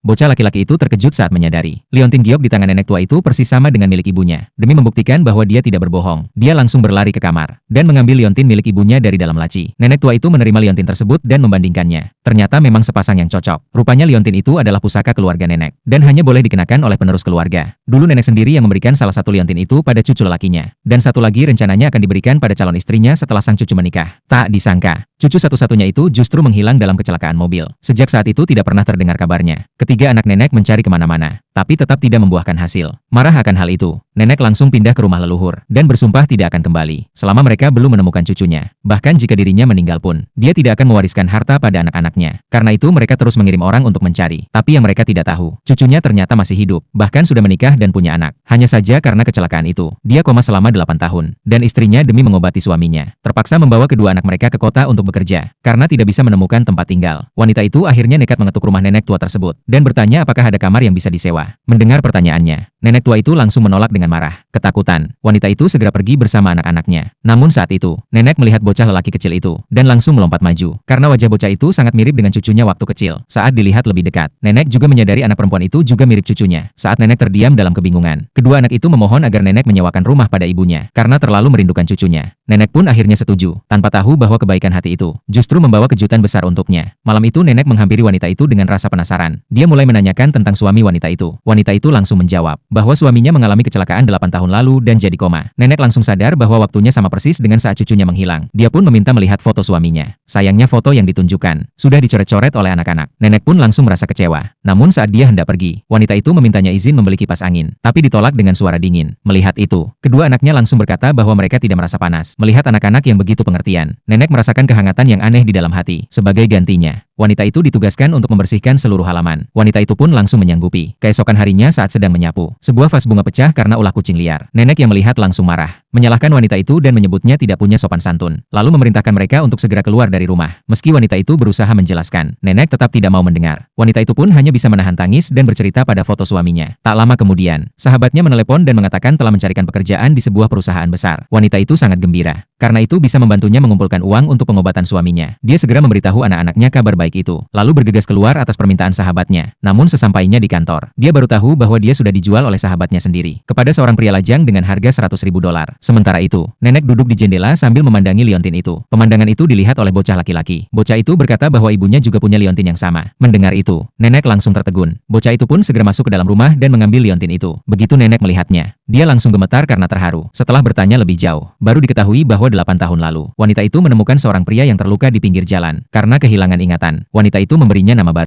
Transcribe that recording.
Bocah laki-laki itu terkejut saat menyadari liontin giok di tangan nenek tua itu persis sama dengan milik ibunya. Demi membuktikan bahwa dia tidak berbohong, dia langsung berlari ke kamar dan mengambil liontin milik ibunya dari dalam laci. Nenek tua itu menerima liontin tersebut dan membandingkannya. Ternyata memang sepasang yang cocok. Rupanya liontin itu adalah pusaka keluarga nenek dan hanya boleh dikenakan oleh penerus keluarga. Dulu nenek sendiri yang memberikan salah satu liontin itu pada cucu lelakinya, dan satu lagi rencananya akan diberikan pada calon istrinya setelah sang cucu menikah. Tak disangka, cucu satu-satunya itu justru menghilang dalam kecelakaan mobil. Sejak saat itu tidak pernah terdengar kabarnya. Ketiga anak nenek mencari kemana-mana, tapi tetap tidak membuahkan hasil. Marah akan hal itu, nenek langsung pindah ke rumah leluhur dan bersumpah tidak akan kembali selama mereka belum menemukan cucunya. Bahkan jika dirinya meninggal pun, dia tidak akan mewariskan harta pada anak-anaknya. Karena itu mereka terus mengirim orang untuk mencari. Tapi yang mereka tidak tahu, cucunya ternyata masih hidup, bahkan sudah menikah dan punya anak. Hanya saja karena kecelakaan itu, dia koma selama 8 tahun, dan istrinya demi mengobati suaminya, terpaksa membawa kedua anak mereka ke kota untuk bekerja. Karena tidak bisa menemukan tempat tinggal, wanita itu akhirnya nekat mengetuk rumah nenek tua tersebut, dan bertanya apakah ada kamar yang bisa disewa. Mendengar pertanyaannya, nenek tua itu langsung menolak dengan marah. Ketakutan, wanita itu segera pergi bersama anak-anaknya. Namun saat itu, nenek melihat bocah lelaki kecil itu, dan langsung melompat maju. Karena wajah bocah itu sangat mirip dengan cucunya waktu kecil. Saat dilihat lebih dekat, nenek juga menyadari anak perempuan itu juga mirip cucunya. Saat nenek terdiam dalam kebingungan, kedua anak itu memohon agar nenek menyewakan rumah pada ibunya, karena terlalu merindukan cucunya. Nenek pun akhirnya setuju, tanpa tahu bahwa kebaikan hati itu justru membawa kejutan besar untuknya. Malam itu nenek menghampiri wanita itu dengan rasa penasaran. Dia mulai menanyakan tentang suami wanita itu. Wanita itu langsung menjawab bahwa suaminya mengalami kecelakaan 8 tahun lalu dan jadi koma. Nenek langsung sadar bahwa waktunya sama persis dengan saat cucunya menghilang. Dia pun meminta melihat foto suaminya. Sayangnya foto yang ditunjukkan sudah dicoret-coret oleh anak-anak. Nenek pun langsung merasa kecewa. Namun saat dia hendak pergi, wanita itu memintanya izin membeli kipas angin, tapi ditolak dengan suara dingin. Melihat itu, kedua anaknya langsung berkata bahwa mereka tidak merasa panas. Melihat anak-anak yang begitu pengertian, nenek merasakan kehangatan yang aneh di dalam hati. Sebagai gantinya, wanita itu ditugaskan untuk membersihkan seluruh halaman. Wanita itu pun langsung menyanggupi. Keesokan harinya saat sedang menyapu, sebuah vas bunga pecah karena ulah kucing liar. Nenek yang melihat langsung marah, menyalahkan wanita itu dan menyebutnya tidak punya sopan santun. Lalu memerintahkan mereka untuk segera keluar dari rumah. Meski wanita itu berusaha menjelaskan, nenek tetap tidak mau mendengar. Wanita itu pun hanya bisa menahan tangis dan bercerita pada foto suaminya. Tak lama kemudian, sahabatnya menelepon dan mengatakan telah mencarikan pekerjaan di sebuah perusahaan besar. Wanita itu sangat gembira, karena itu bisa membantunya mengumpulkan uang untuk pengobatan suaminya. Dia segera memberitahu anak-anaknya kabar baik itu, lalu bergegas keluar atas permintaan sahabatnya. Namun sesampainya di kantor, dia baru tahu bahwa dia sudah dijual oleh sahabatnya sendiri kepada seorang pria lajang dengan harga $100.000. Sementara itu, nenek duduk di jendela sambil memandangi liontin itu. Pemandangan itu dilihat oleh bocah laki-laki. Bocah itu berkata bahwa ibunya juga punya liontin yang sama. Mendengar itu, nenek langsung tertegun. Bocah itu pun segera masuk ke dalam rumah dan mengambil liontin itu. Begitu nenek melihatnya, dia langsung gemetar karena terharu. Setelah bertanya lebih jauh, baru diketahui bahwa 8 tahun lalu, wanita itu menemukan seorang pria yang terluka di pinggir jalan karena kehilangan ingatan. Wanita itu memberinya nama baru.